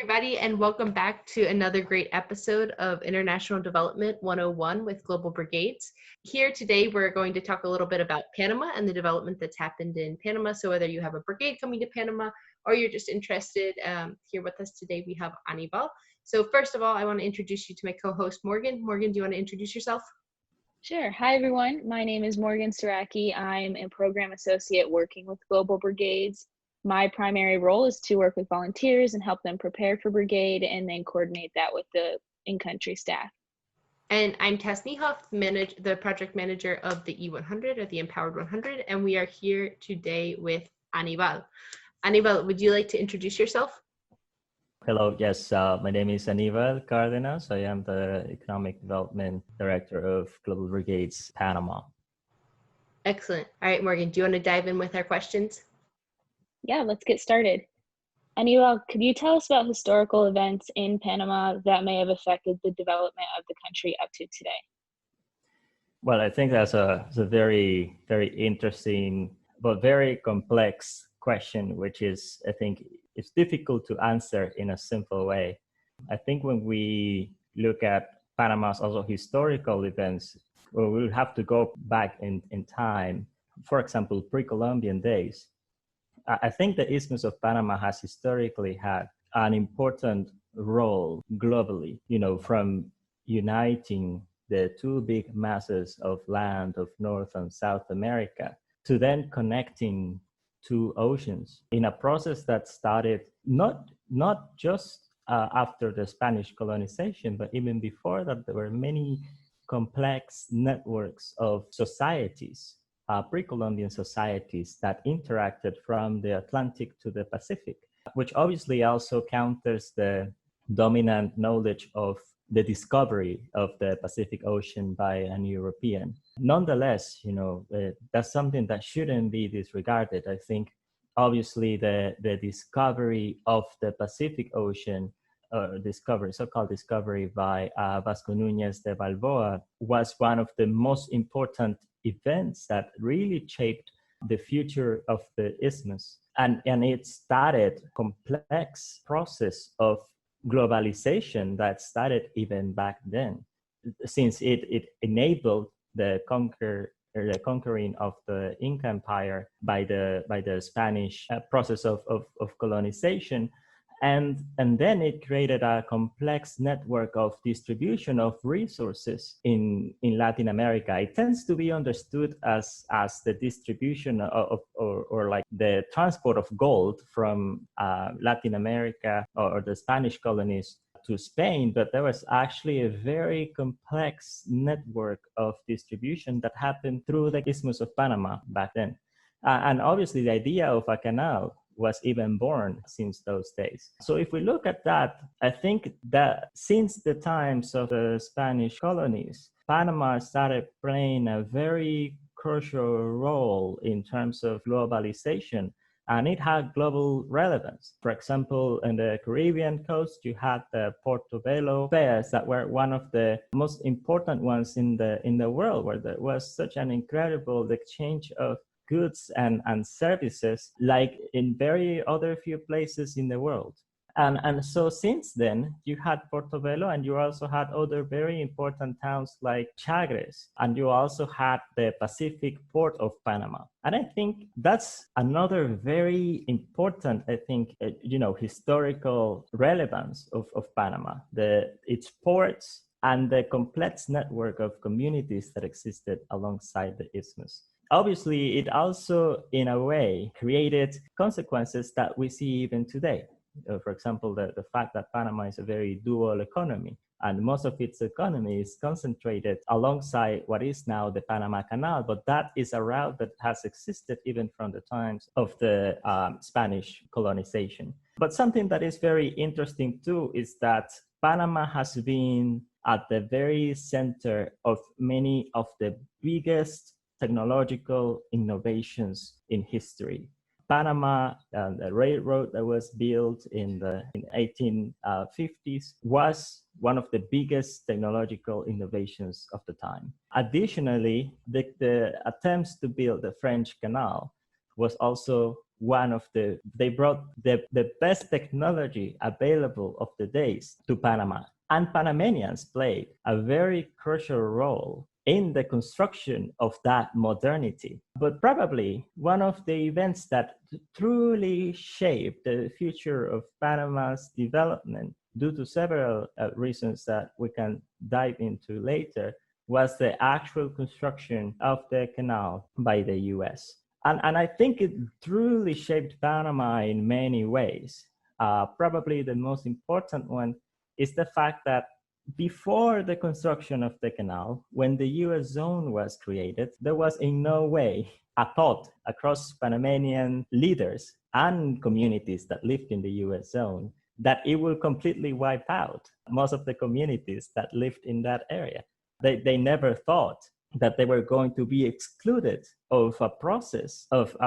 everybody, and welcome back to another great episode of International Development 101 with Global Brigades. Here today, we're going to talk a little bit about Panama and the development that's happened in Panama. So whether you have a brigade coming to Panama or you're just interested, here with us today, we have Anibal. So first of all, I want to introduce you to my co-host, Morghan. Morghan, do you want to introduce yourself? Sure. Hi, everyone. My name is Morghan Sieracki. I'm a program associate working with Global Brigades. My primary role is to work with volunteers and help them prepare for brigade and then coordinate that with the in-country staff. And I'm Tess Niehoff, the project manager of the E100 or the Empowered 100, and we are here today with Anibal. Anibal, would you like to introduce yourself? Hello, yes, my name is Anibal Cardenas. I am the Economic Development Director of Global Brigades, Panama. Excellent. All right, Morghan, do you want to dive in with our questions? Yeah, let's get started. Anibal, could you tell us about historical events in Panama that may have affected the development of the country up to today? Well, I think that's a very, very interesting, but very complex question, which is, I think, it's difficult to answer in a simple way. I think when we look at Panama's also historical events, well, we'll have to go back in time. For example, pre-Columbian days. I think the Isthmus of Panama has historically had an important role globally, from uniting the two big masses of land of North and South America to then connecting two oceans in a process that started not just after the Spanish colonization, but even before that. There were many complex networks of societies, pre-Columbian societies that interacted from the Atlantic to the Pacific, which obviously also counters the dominant knowledge of the discovery of the Pacific Ocean by an European. Nonetheless, that's something that shouldn't be disregarded. I think obviously the discovery of the Pacific Ocean, so-called discovery by Vasco Núñez de Balboa, was one of the most important events that really shaped the future of the isthmus. And it started a complex process of globalization that started even back then, since it enabled the conquering of the Inca Empire by the Spanish process of colonization. And then it created a complex network of distribution of resources in Latin America. It tends to be understood as the distribution or like the transport of gold from Latin America or the Spanish colonies to Spain, but there was actually a very complex network of distribution that happened through the Isthmus of Panama back then. And obviously the idea of a canal was even born since those days. So if we look at that, I think that since the times of the Spanish colonies, Panama started playing a very crucial role in terms of globalization, and it had global relevance. For example, in the Caribbean coast, you had the Portobello fairs that were one of the most important ones in the world, where there was such an incredible exchange of goods and services like in very other few places in the world. And so since then, you had Portobello, and you also had other very important towns like Chagres, and you also had the Pacific port of Panama. And I think that's another very important, historical relevance of Panama, its ports and the complex network of communities that existed alongside the isthmus. Obviously, it also, in a way, created consequences that we see even today. For example, the fact that Panama is a very dual economy, and most of its economy is concentrated alongside what is now the Panama Canal, but that is a route that has existed even from the times of the Spanish colonization. But something that is very interesting too is that Panama has been at the very center of many of the biggest technological innovations in history. Panama, the railroad that was built in the 1850s, was one of the biggest technological innovations of the time. Additionally, the attempts to build the French Canal was also they brought the best technology available of the days to Panama. And Panamanians played a very crucial role in the construction of that modernity. But probably one of the events that truly shaped the future of Panama's development, due to several reasons that we can dive into later, was the actual construction of the canal by the US. And I think it truly shaped Panama in many ways. Probably the most important one is the fact that before the construction of the canal, when the US zone was created, there was in no way a thought across Panamanian leaders and communities that lived in the US zone that it will completely wipe out most of the communities that lived in that area. They never thought that they were going to be excluded of a process of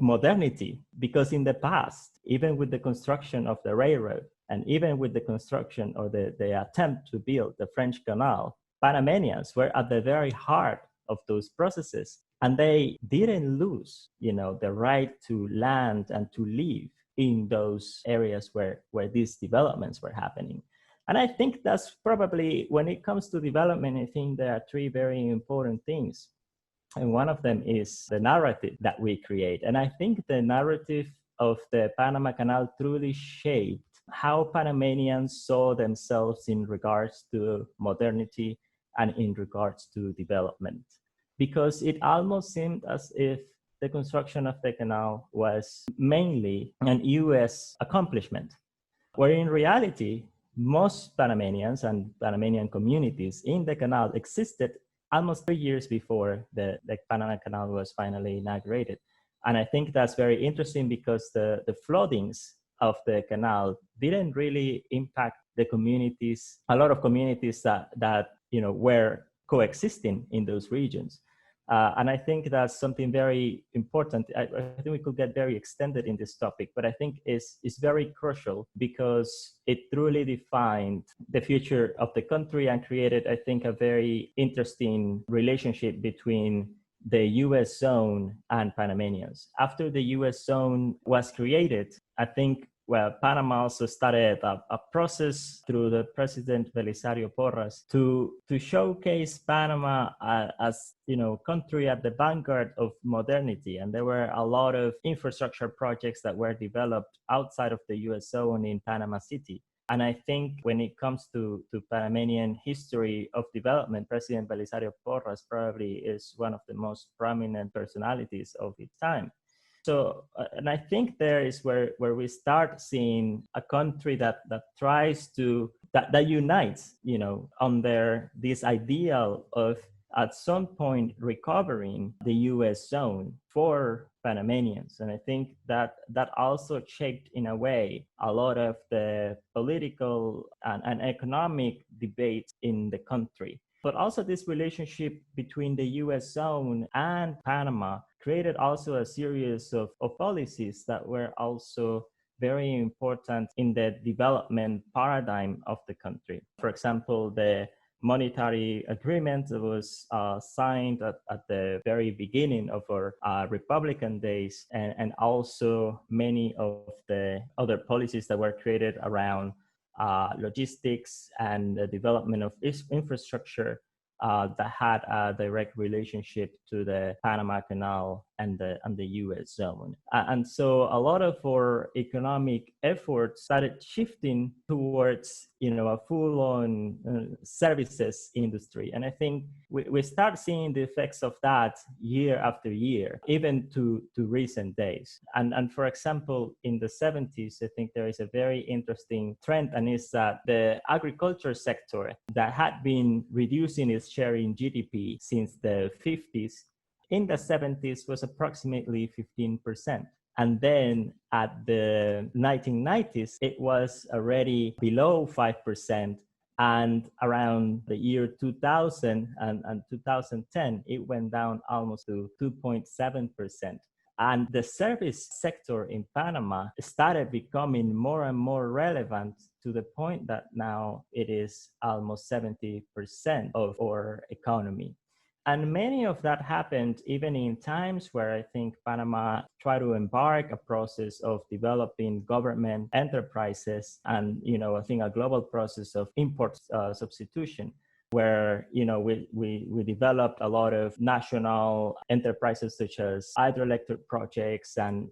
modernity, because in the past, even with the construction of the railroad, and even with the construction or the attempt to build the French Canal, Panamanians were at the very heart of those processes. And they didn't lose, the right to land and to live in those areas where these developments were happening. And I think that's probably, when it comes to development, I think there are three very important things. And one of them is the narrative that we create. And I think the narrative of the Panama Canal truly shaped how Panamanians saw themselves in regards to modernity and in regards to development. Because it almost seemed as if the construction of the canal was mainly an US accomplishment, where in reality, most Panamanians and Panamanian communities in the canal existed almost 3 years before the Panama Canal was finally inaugurated. And I think that's very interesting because the floodings of the canal didn't really impact the communities, a lot of communities that were coexisting in those regions. And I think that's something very important. I think we could get very extended in this topic, but I think it's very crucial because it truly defined the future of the country and created, I think, a very interesting relationship between the US zone and Panamanians. After the US zone was created, I think, Panama also started a process through the President Belisario Porras to showcase Panama as country at the vanguard of modernity. And there were a lot of infrastructure projects that were developed outside of the US zone in Panama City. And I think when it comes to Panamanian history of development, President Belisario Porras probably is one of the most prominent personalities of its time. So, and I think there is where we start seeing a country that tries to, that unites, under this ideal of at some point recovering the US zone for Panamanians. And I think that also shaped in a way a lot of the political and economic debates in the country. But also this relationship between the US zone and Panama created also a series of policies that were also very important in the development paradigm of the country. For example, the monetary agreement was signed at the very beginning of our Republican days, and also many of the other policies that were created around logistics and the development of infrastructure that had a direct relationship to the Panama Canal and the US zone. And so a lot of our economic efforts started shifting towards, a full-on services industry. And I think we start seeing the effects of that year after year, even to recent days. And for example, in the 70s, I think there is a very interesting trend, and is that the agriculture sector that had been reducing its share in GDP since the 50s, in the 70s was approximately 15%. And then at the 1990s, it was already below 5%. And around the year 2000 and 2010, it went down almost to 2.7%. And the service sector in Panama started becoming more and more relevant, to the point that now it is almost 70% of our economy. And many of that happened even in times where I think Panama tried to embark a process of developing government enterprises and, I think a global process of import substitution, where we developed a lot of national enterprises such as hydroelectric projects and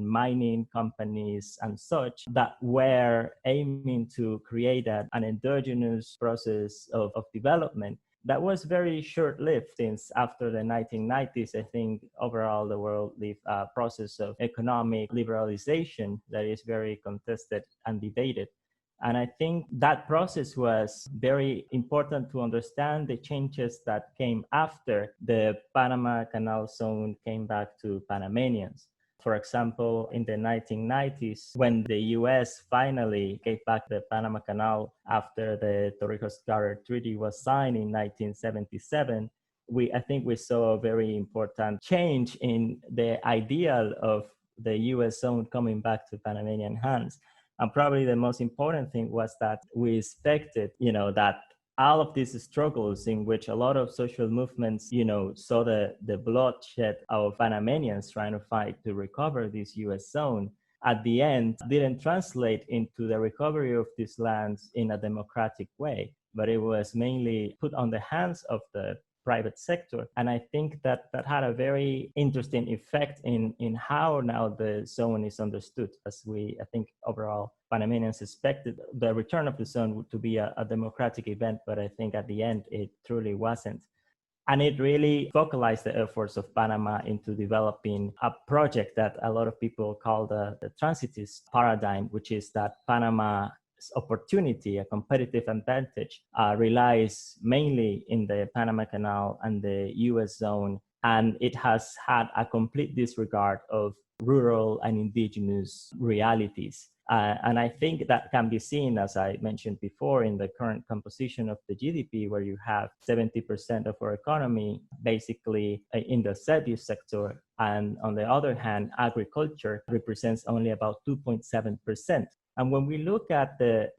mining companies and such that were aiming to create an endogenous process of development that was very short-lived, since after the 1990s, I think overall the world lived a process of economic liberalization that is very contested and debated. And I think that process was very important to understand the changes that came after the Panama Canal Zone came back to Panamanians. For example, in the 1990s, when the US finally gave back the Panama Canal after the Torrijos-Garrer Treaty was signed in 1977, I think we saw a very important change in the ideal of the US zone coming back to Panamanian hands. And probably the most important thing was that we expected, that all of these struggles in which a lot of social movements, saw the bloodshed of Panamanians trying to fight to recover this US zone, at the end didn't translate into the recovery of these lands in a democratic way, but it was mainly put on the hands of the private sector. And I think that had a very interesting effect in how now the zone is understood, as I think overall Panamanians expected the return of the zone to be a democratic event, but I think at the end it truly wasn't. And it really focalized the efforts of Panama into developing a project that a lot of people call the transitist paradigm, which is that Panama opportunity, a competitive advantage, relies mainly in the Panama Canal and the US zone, and it has had a complete disregard of rural and indigenous realities. And I think that can be seen, as I mentioned before, in the current composition of the GDP, where you have 70% of our economy basically in the service sector. And on the other hand, agriculture represents only about 2.7%. And when we look at the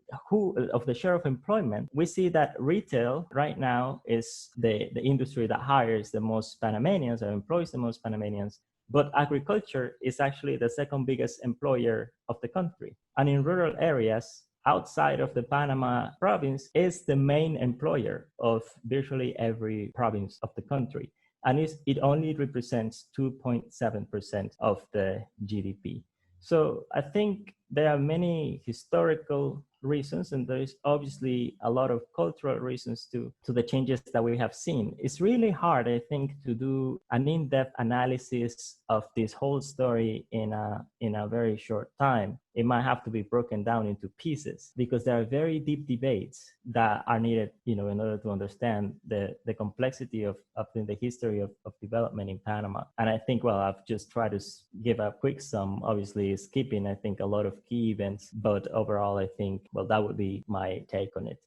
share of employment, we see that retail right now is the industry that hires the most Panamanians or employs the most Panamanians. But agriculture is actually the second biggest employer of the country. And in rural areas outside of the Panama province is the main employer of virtually every province of the country. And it only represents 2.7% of the GDP. So I think there are many historical reasons, and there is obviously a lot of cultural reasons to the changes that we have seen. It's really hard, I think, to do an in-depth analysis of this whole story in a very short time. It might have to be broken down into pieces, because there are very deep debates that are needed, in order to understand the complexity of the history of development in Panama. And I think, I've just tried to give a quick sum, obviously skipping, I think, a lot of key events, but overall, I think, that would be my take on it.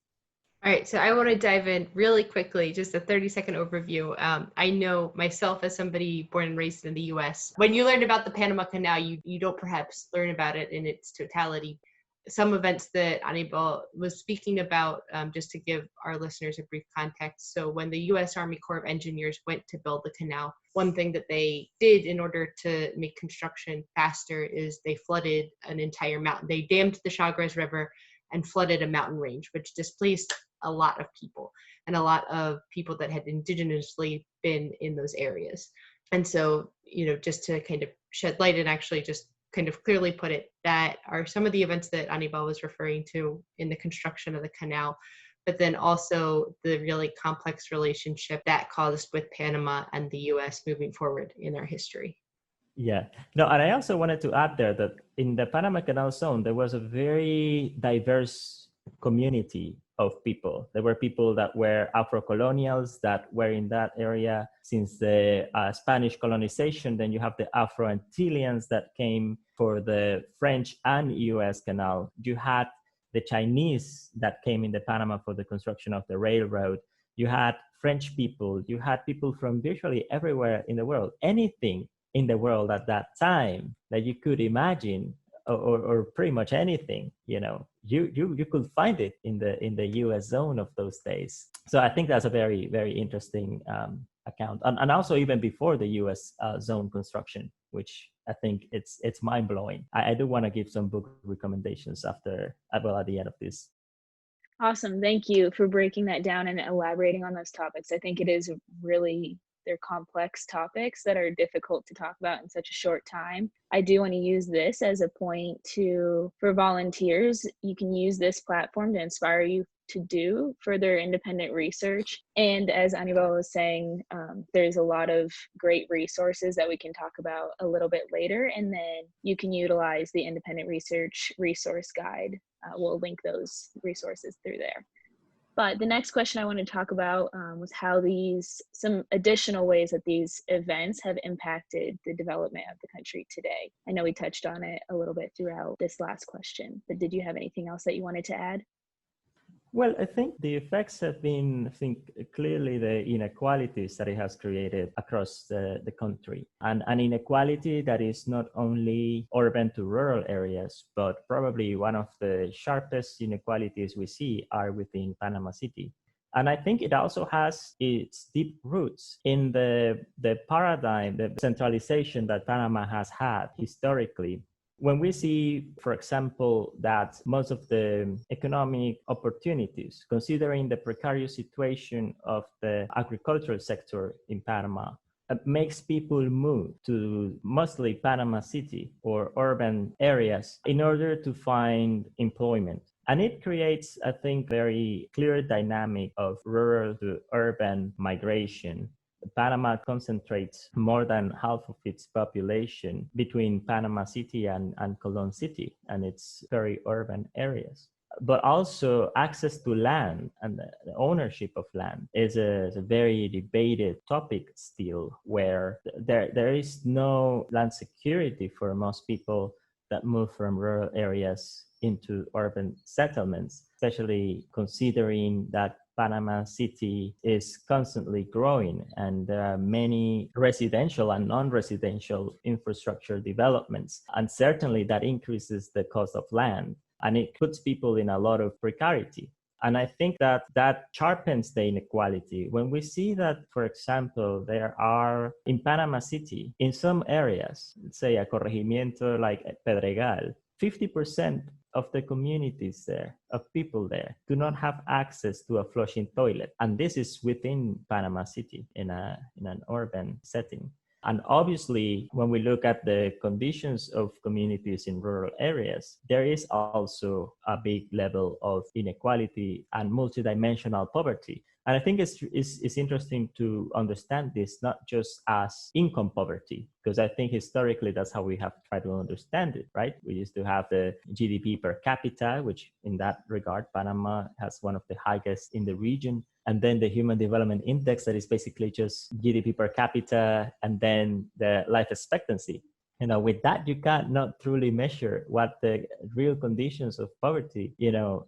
All right, so I want to dive in really quickly, just a 30-second overview. I know myself, as somebody born and raised in the US, when you learn about the Panama Canal, you don't perhaps learn about it in its totality. Some events that Anibal was speaking about, just to give our listeners a brief context. So when the US Army Corps of Engineers went to build the canal, one thing that they did in order to make construction faster is they flooded an entire mountain. They dammed the Chagres River and flooded a mountain range, which displaced a lot of people and a lot of people that had indigenously been in those areas. And so, just to kind of shed light and actually just kind of clearly put it, that are some of the events that Anibal was referring to in the construction of the canal, but then also the really complex relationship that caused with Panama and the US moving forward in our history. Yeah, no, and I also wanted to add there that in the Panama Canal Zone, there was a very diverse community of people. There were people that were Afro-colonials that were in that area since the Spanish colonization. Then you have the Afro-Antilleans that came for the French and US canal. You had the Chinese that came in the Panama for the construction of the railroad. You had French people. You had people from virtually everywhere in the world. Anything in the world at that time that you could imagine, or pretty much anything, you could find it in the US zone of those days. So I think that's a very, very interesting account, and also even before the U.S. Zone construction, which I think it's mind blowing. I do want to give some book recommendations at the end of this. Awesome. Thank you for breaking that down and elaborating on those topics. I think it is really, they're complex topics that are difficult to talk about in such a short time. I do want to use this as a point for volunteers. You can use this platform to inspire you to do further independent research. And as Anibal was saying, there's a lot of great resources that we can talk about a little bit later. And then you can utilize the independent research resource guide. We'll link those resources through there. But the next question I want to talk about was how some additional ways that these events have impacted the development of the country today. I know we touched on it a little bit throughout this last question, but did you have anything else that you wanted to add? Well, I think the effects have been, I think, clearly the inequalities that it has created across the country. And an inequality that is not only urban to rural areas, but probably one of the sharpest inequalities we see are within Panama City. And I think it also has its deep roots in the paradigm, the centralization that Panama has had historically. When we see, for example, that most of the economic opportunities, considering the precarious situation of the agricultural sector in Panama, makes people move to mostly Panama City or urban areas in order to find employment. And it creates, I think, very clear dynamic of rural to urban migration. Panama concentrates more than half of its population between Panama City and Colón City, and it's very urban areas. But also access to land and the ownership of land is a very debated topic still, where there is no land security for most people that move from rural areas into urban settlements, especially considering that Panama City is constantly growing and there are many residential and non-residential infrastructure developments. And certainly that increases the cost of land and it puts people in a lot of precarity. And I think that sharpens the inequality. When we see that, for example, there are in Panama City, in some areas, let's say a corregimiento like Pedregal, 50% of the communities there, of people there, do not have access to a flushing toilet. And this is within Panama City in an urban setting. And obviously, when we look at the conditions of communities in rural areas, there is also a big level of inequality and multidimensional poverty. And I think it's interesting to understand this not just as income poverty, because I think historically that's how we have tried to understand it, right? We used to have the GDP per capita, which in that regard, Panama has one of the highest in the region. And then the Human Development Index, that is basically just GDP per capita, and then the life expectancy. You know, with that, you cannot truly measure what the real conditions of poverty,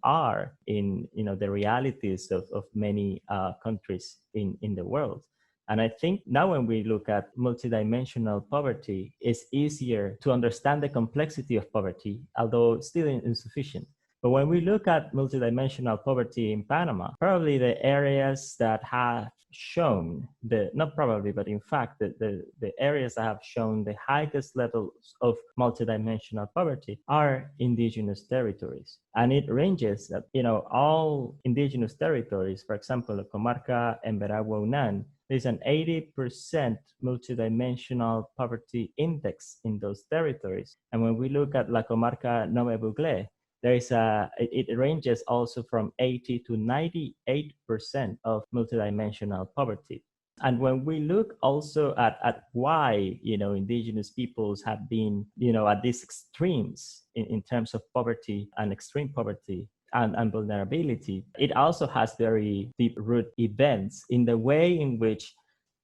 are in, the realities of many countries in the world. And I think now when we look at multidimensional poverty, it's easier to understand the complexity of poverty, although still insufficient. But when we look at multidimensional poverty in Panama, probably the areas that have shown, not probably, but in fact, the areas that have shown the highest levels of multidimensional poverty are indigenous territories. And it ranges that, all indigenous territories, for example, the Comarca and Veragua-Unan, there's an 80% multidimensional poverty index in those territories. And when we look at La Comarca Nove Buglé, it ranges also from 80 to 98% of multidimensional poverty. And when we look also at why, indigenous peoples have been, at these extremes in terms of poverty and extreme poverty and vulnerability, it also has very deep root events in the way in which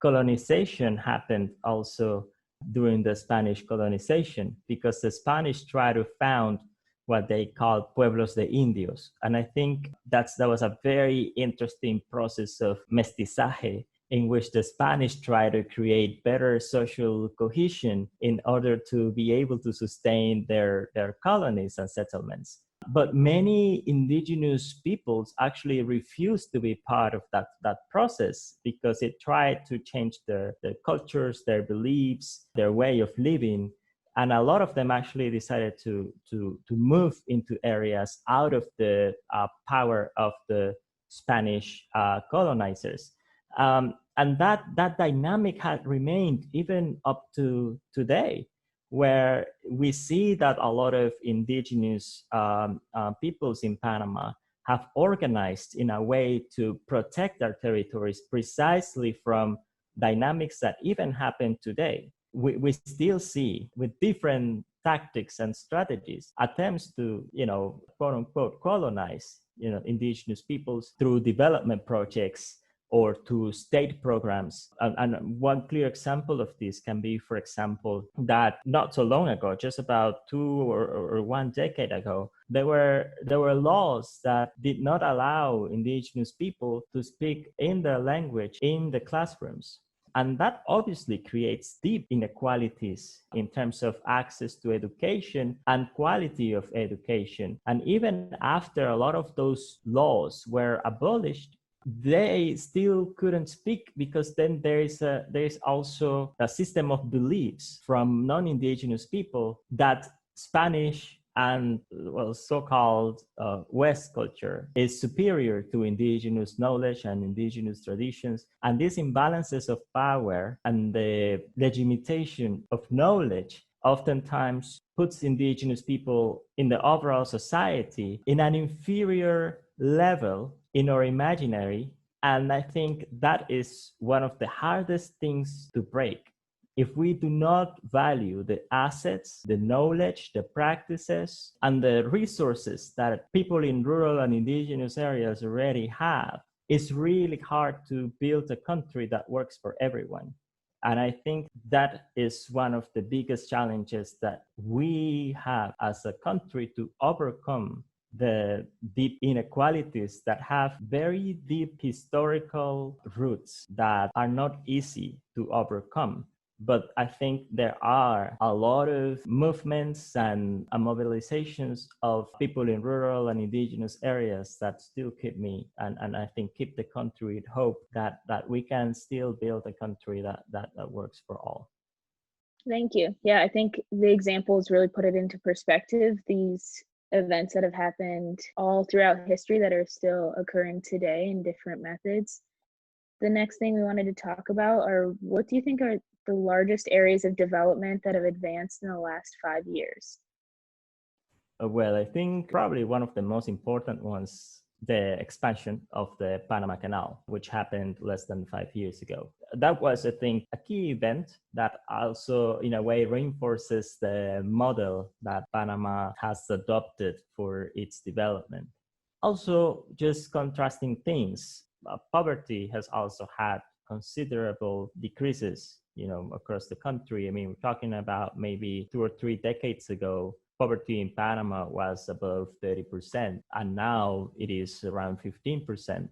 colonization happened also during the Spanish colonization, because the Spanish tried to found what they call pueblos de indios. And I think that was a very interesting process of mestizaje in which the Spanish tried to create better social cohesion in order to be able to sustain their colonies and settlements. But many indigenous peoples actually refused to be part of that process because it tried to change their cultures, their beliefs, their way of living. And a lot of them actually decided to move into areas out of the power of the Spanish colonizers. And that dynamic had remained even up to today, where we see that a lot of indigenous peoples in Panama have organized in a way to protect their territories precisely from dynamics that even happen today. We still see, with different tactics and strategies, attempts to, quote unquote, colonize, indigenous peoples through development projects or to state programs. And one clear example of this can be, for example, that not so long ago, just about 1 decade ago, there were laws that did not allow indigenous people to speak in their language in the classrooms. And that obviously creates deep inequalities in terms of access to education and quality of education. And even after a lot of those laws were abolished, they still couldn't speak because then there is also a system of beliefs from non-indigenous people that Spanish and so-called West culture is superior to indigenous knowledge and indigenous traditions. And these imbalances of power and the legitimation of knowledge oftentimes puts indigenous people in the overall society in an inferior level in our imaginary. And I think that is one of the hardest things to break. If we do not value the assets, the knowledge, the practices, and the resources that people in rural and indigenous areas already have, it's really hard to build a country that works for everyone. And I think that is one of the biggest challenges that we have as a country to overcome the deep inequalities that have very deep historical roots that are not easy to overcome. But I think there are a lot of movements and mobilizations of people in rural and indigenous areas that still keep me and I think keep the country with hope that we can still build a country that works for all. Thank you. Yeah, I think the examples really put it into perspective. These events that have happened all throughout history that are still occurring today in different methods. The next thing we wanted to talk about are, what do you think are the largest areas of development that have advanced in the last 5 years? Well, I think probably one of the most important ones, the expansion of the Panama Canal, which happened less than 5 years ago. That was, I think, a key event that also, in a way, reinforces the model that Panama has adopted for its development. Also, just contrasting things, poverty has also had considerable decreases, across the country. I mean, we're talking about maybe 2 or 3 decades ago, poverty in Panama was above 30%, and now it is around 15%.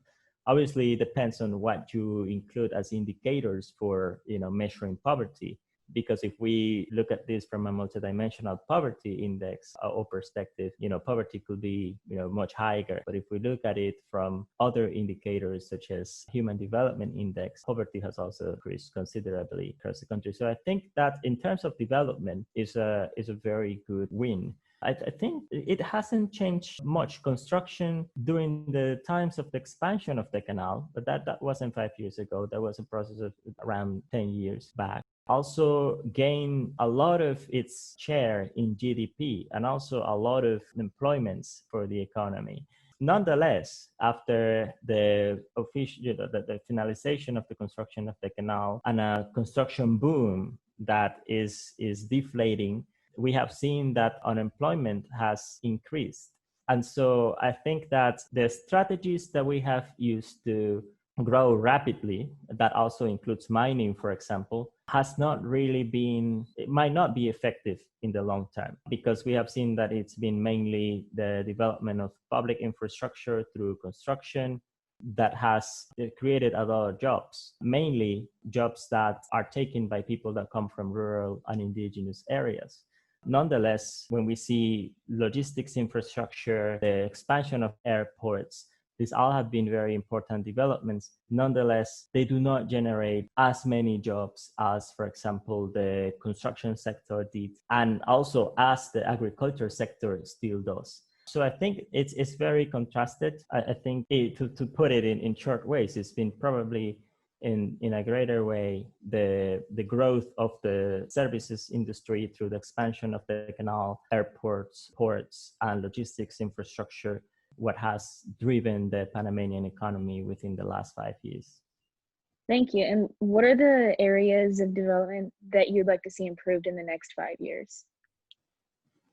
Obviously, it depends on what you include as indicators for, measuring poverty. Because if we look at this from a multidimensional poverty index or perspective, poverty could be, much higher. But if we look at it from other indicators such as Human Development Index, poverty has also increased considerably across the country. So I think that in terms of development is a very good win. I think it hasn't changed much. Construction during the times of the expansion of the canal, but that wasn't 5 years ago. That was a process of around 10 years back. Also gained a lot of its share in GDP and also a lot of employments for the economy. Nonetheless, after the official, the finalization of the construction of the canal and a construction boom that is deflating, we have seen that unemployment has increased. And so I think that the strategies that we have used to grow rapidly, that also includes mining, for example, has not really been, it might not be effective in the long term, because we have seen that it's been mainly the development of public infrastructure through construction that has created a lot of jobs, mainly jobs that are taken by people that come from rural and indigenous areas. Nonetheless, when we see logistics infrastructure, the expansion of airports, these all have been very important developments. Nonetheless, they do not generate as many jobs as, for example, the construction sector did, and also as the agriculture sector still does. So I think it's very contrasted. I think to put it in short ways, it's been probably in a greater way the growth of the services industry through the expansion of the canal, airports, ports, and logistics infrastructure, what has driven the Panamanian economy within the last 5 years. Thank you. And what are the areas of development that you'd like to see improved in the next 5 years?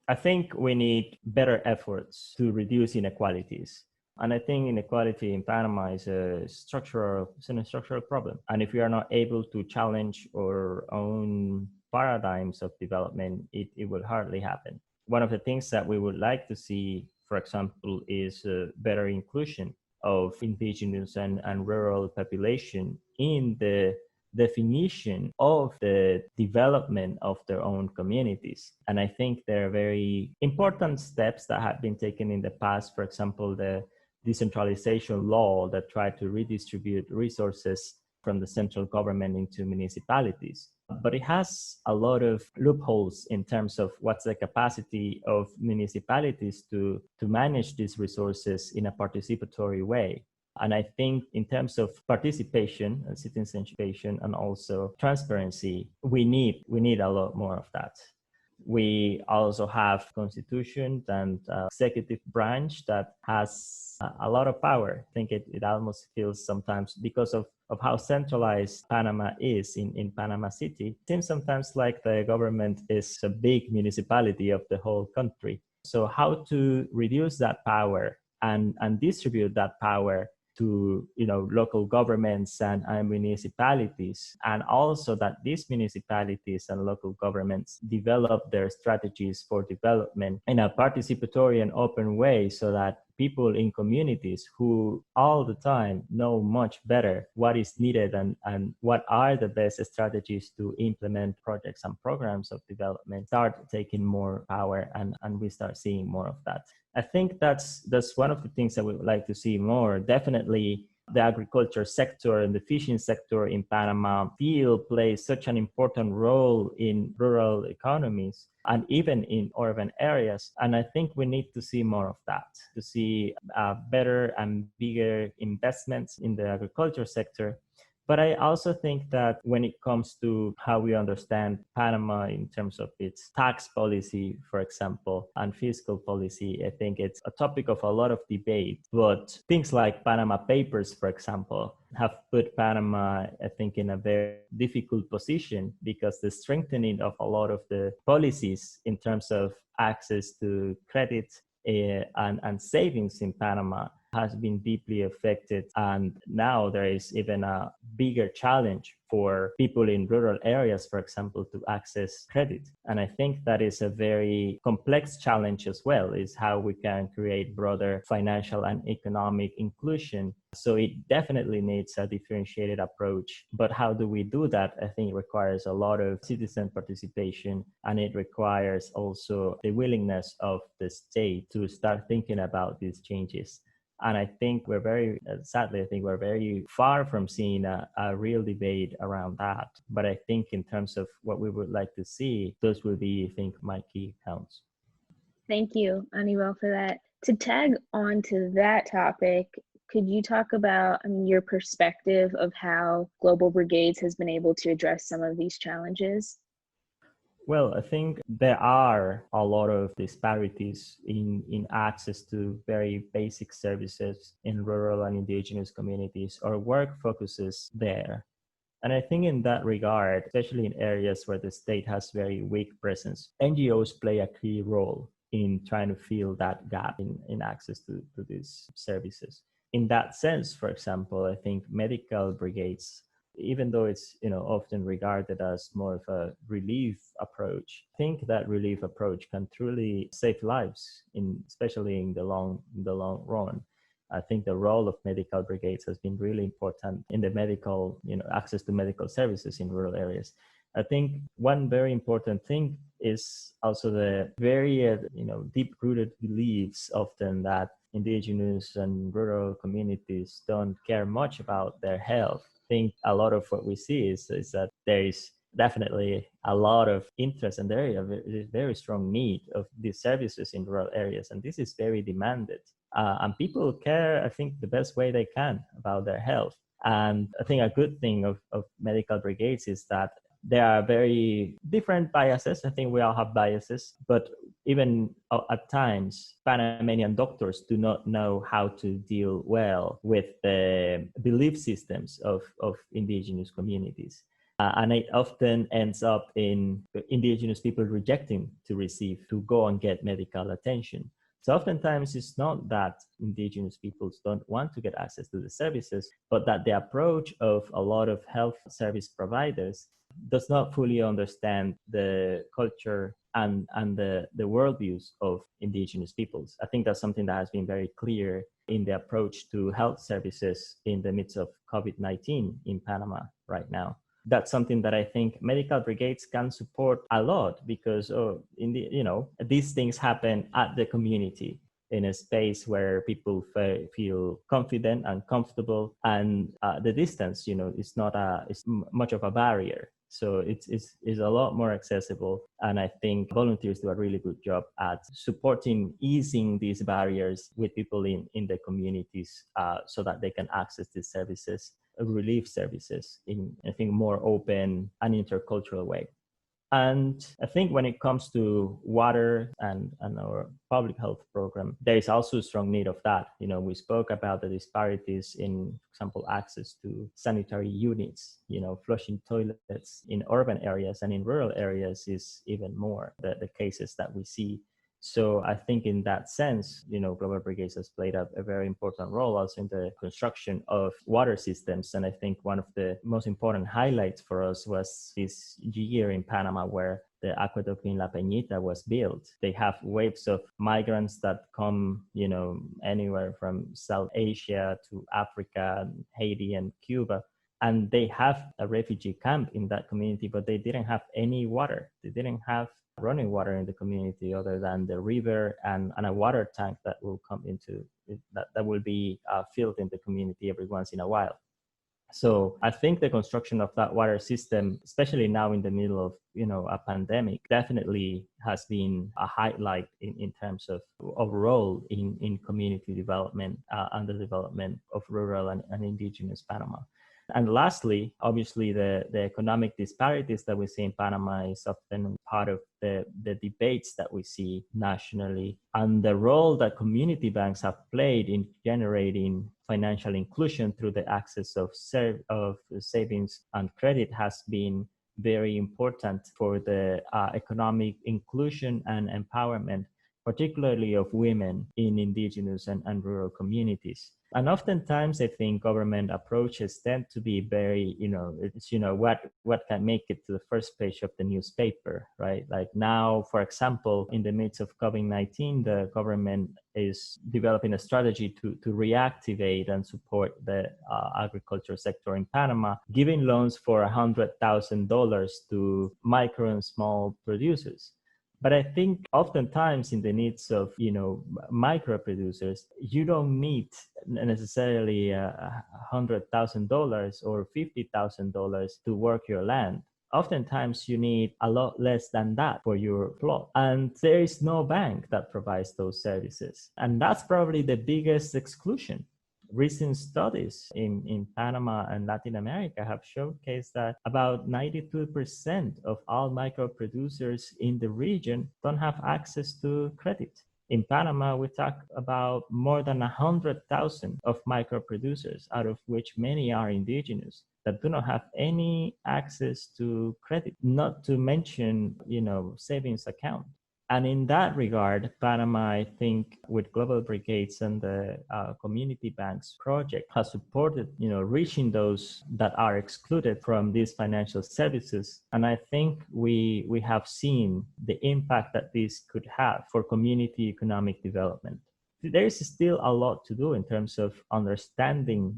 I think we need better efforts to reduce inequalities. And I think inequality in Panama is a structural problem. And if we are not able to challenge our own paradigms of development, it will hardly happen. One of the things that we would like to see, for example, is better inclusion of indigenous and rural population in the definition of the development of their own communities. And I think there are very important steps that have been taken in the past. For example, the decentralization law that tried to redistribute resources from the central government into municipalities. But it has a lot of loopholes in terms of what's the capacity of municipalities to manage these resources in a participatory way. And I think in terms of participation and citizenship and also transparency, we need a lot more of that. We also have constitution and executive branch that has a lot of power. I think it almost feels sometimes, because of how centralized Panama is in Panama City, it seems sometimes like the government is a big municipality of the whole country. So how to reduce that power and distribute that power to local governments and municipalities, and also that these municipalities and local governments develop their strategies for development in a participatory and open way, so that people in communities who all the time know much better what is needed and what are the best strategies to implement projects and programs of development start taking more power, and we start seeing more of that. I think that's one of the things that we would like to see more. Definitely the agriculture sector and the fishing sector in Panama still plays such an important role in rural economies and even in urban areas. And I think we need to see more of that, to see better and bigger investments in the agriculture sector. But I also think that when it comes to how we understand Panama in terms of its tax policy, for example, and fiscal policy, I think it's a topic of a lot of debate. But things like Panama Papers, for example, have put Panama, I think, in a very difficult position, because the strengthening of a lot of the policies in terms of access to credit and savings in Panama has been deeply affected. And now there is even a bigger challenge for people in rural areas, for example, to access credit. And I think that is a very complex challenge as well, is how we can create broader financial and economic inclusion. So it definitely needs a differentiated approach. But how do we do that? I think it requires a lot of citizen participation, and it requires also the willingness of the state to start thinking about these changes. And I think sadly, I think we're very far from seeing a real debate around that. But I think in terms of what we would like to see, those will be, I think, my key counts. Thank you, Anibal, for that. To tag on to that topic, could you talk about your perspective of how Global Brigades has been able to address some of these challenges? Well, I think there are a lot of disparities in access to very basic services in rural and indigenous communities. Our work focuses there. And I think in that regard, especially in areas where the state has very weak presence, NGOs play a key role in trying to fill that gap in access to these services. In that sense, for example, I think medical brigades, even though it's often regarded as more of a relief approach, I think that relief approach can truly save lives, especially in the long run. I think the role of medical brigades has been really important in the medical, access to medical services in rural areas. I think one very important thing is also the very deep-rooted beliefs often that indigenous and rural communities don't care much about their health. I think a lot of what we see is that there is definitely a lot of interest and there is a very strong need of these services in rural areas, and this is very demanded. And people care, I think, the best way they can about their health. And I think a good thing of medical brigades is that there are very different biases. I think we all have biases, but even at times, Panamanian doctors do not know how to deal well with the belief systems of indigenous communities. And it often ends up in indigenous people rejecting to go and get medical attention. So oftentimes it's not that indigenous peoples don't want to get access to the services, but that the approach of a lot of health service providers does not fully understand the culture and the worldviews of indigenous peoples. I think that's something that has been very clear in the approach to health services in the midst of COVID-19 in Panama right now. That's something that I think medical brigades can support a lot because these things happen at the community in a space where people feel confident and comfortable, and the distance, is not much of a barrier. So it's a lot more accessible, and I think volunteers do a really good job at supporting easing these barriers with people in the communities so that they can access these services, relief services, in, I think, more open and intercultural way. And I think when it comes to water and our public health program, there is also a strong need of that. We spoke about the disparities in, for example, access to sanitary units, flushing toilets in urban areas, and in rural areas is even more the cases that we see. So I think in that sense, Global Brigades has played a very important role also in the construction of water systems. And I think one of the most important highlights for us was this year in Panama where the aqueduct in La Peñita was built. They have waves of migrants that come, anywhere from South Asia to Africa, Haiti, and Cuba. And they have a refugee camp in that community, but they didn't have any water. They didn't have running water in the community other than the river and a water tank that will come into that will be filled in the community every once in a while. So I think the construction of that water system, especially now in the middle of a pandemic, definitely has been a highlight in terms of role in community development and the development of rural and indigenous Panama. And lastly, obviously, the economic disparities that we see in Panama is often part of the debates that we see nationally. And the role that community banks have played in generating financial inclusion through the access of savings and credit has been very important for the economic inclusion and empowerment, particularly of women in indigenous and rural communities. And oftentimes, I think government approaches tend to be very, what can make it to the first page of the newspaper, right? Like now, for example, in the midst of COVID-19, the government is developing a strategy to reactivate and support the agriculture sector in Panama, giving loans for $100,000 to micro and small producers. But I think oftentimes in the needs of, micro producers, you don't need necessarily $100,000 or $50,000 to work your land. Oftentimes you need a lot less than that for your plot. And there is no bank that provides those services. And that's probably the biggest exclusion. Recent studies in Panama and Latin America have showcased that about 92% of all micro producers in the region don't have access to credit. In Panama, we talk about more than 100,000 of micro producers, out of which many are indigenous, that do not have any access to credit, not to mention, savings account. And in that regard, Panama, I think, with Global Brigades and the Community Banks project, has supported, reaching those that are excluded from these financial services. And I think we have seen the impact that this could have for community economic development. there is still a lot to do in terms of understanding,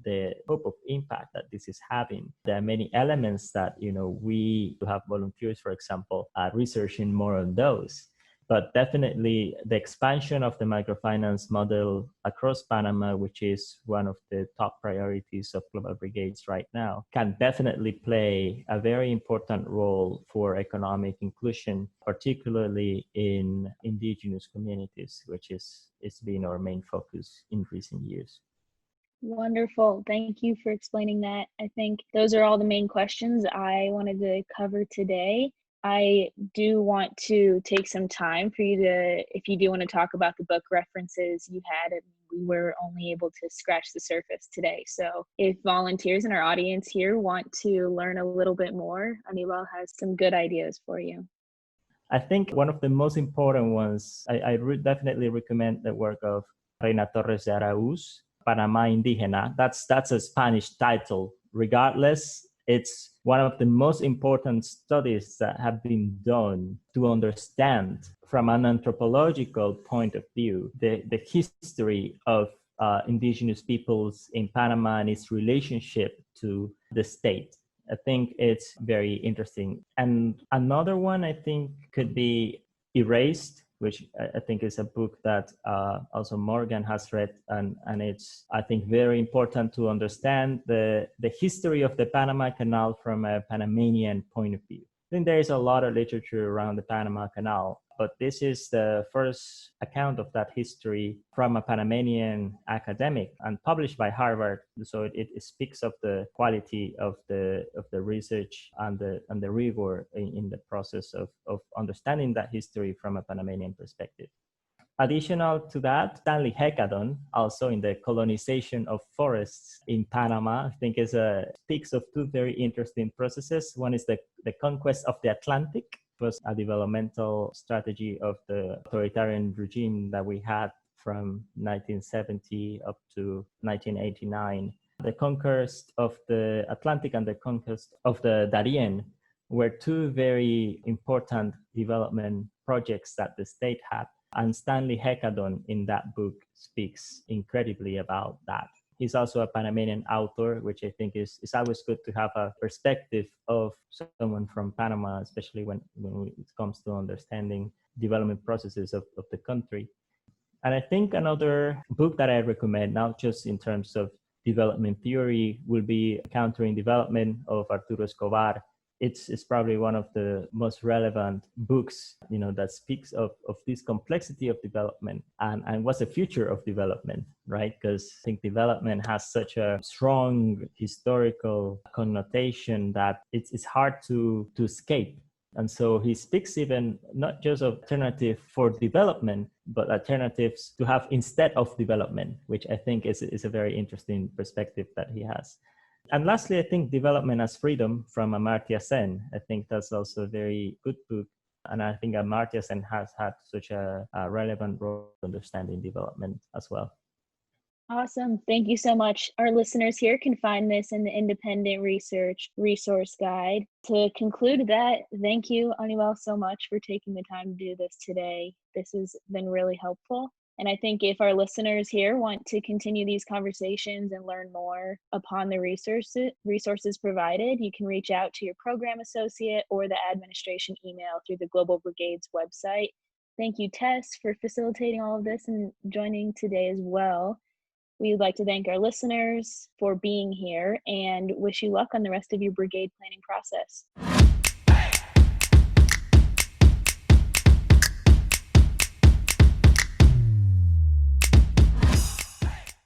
the scope of impact that this is having. There are many elements that, we have volunteers, for example, researching more on those. But definitely the expansion of the microfinance model across Panama, which is one of the top priorities of Global Brigades right now, can definitely play a very important role for economic inclusion, particularly in indigenous communities, which it's been our main focus in recent years. Wonderful. Thank you for explaining that. I think those are all the main questions I wanted to cover today. I do want to take some time for you to, if you do want to talk about the book references you had, we were only able to scratch the surface today. So if volunteers in our audience here want to learn a little bit more, Anibal has some good ideas for you. I think one of the most important ones, I definitely recommend the work of Reina Torres de Araúz, Panama Indígena. That's a Spanish title. Regardless, it's one of the most important studies that have been done to understand from an anthropological point of view the history of indigenous peoples in Panama and its relationship to the state. I think it's very interesting. And another one I think could be Erased, which I think is a book that also Morghan has read, and it's, I think, very important to understand the history of the Panama Canal from a Panamanian point of view. I think there is a lot of literature around the Panama Canal, but this is the first account of that history from a Panamanian academic and published by Harvard. So it speaks of the quality of the research and the rigor in the process of understanding that history from a Panamanian perspective. Additional to that, Stanley Hecadon, also in the colonization of forests in Panama, I think speaks of two very interesting processes. One is the conquest of the Atlantic. It was a developmental strategy of the authoritarian regime that we had from 1970 up to 1989. The conquest of the Atlantic and the conquest of the Darien were two very important development projects that the state had. And Stanley Hecadon in that book speaks incredibly about that. He's also a Panamanian author, which I think is always good to have a perspective of someone from Panama, especially when it comes to understanding development processes of the country. And I think another book that I recommend, not just in terms of development theory, will be Countering Development of Arturo Escobar. It's probably one of the most relevant books, that speaks of this complexity of development and what's the future of development, right? Because I think development has such a strong historical connotation that it's hard to escape. And so he speaks even not just of alternative for development, but alternatives to have instead of development, which I think is a very interesting perspective that he has. And lastly, I think Development as Freedom from Amartya Sen. I think that's also a very good book. And I think Amartya Sen has had such a relevant role in understanding development as well. Awesome. Thank you so much. Our listeners here can find this in the Independent Research Resource Guide. To conclude that, thank you, Anibal, so much for taking the time to do this today. This has been really helpful. And I think if our listeners here want to continue these conversations and learn more upon the resources provided, you can reach out to your program associate or the administration email through the Global Brigades website. Thank you, Tess, for facilitating all of this and joining today as well. We'd like to thank our listeners for being here and wish you luck on the rest of your brigade planning process.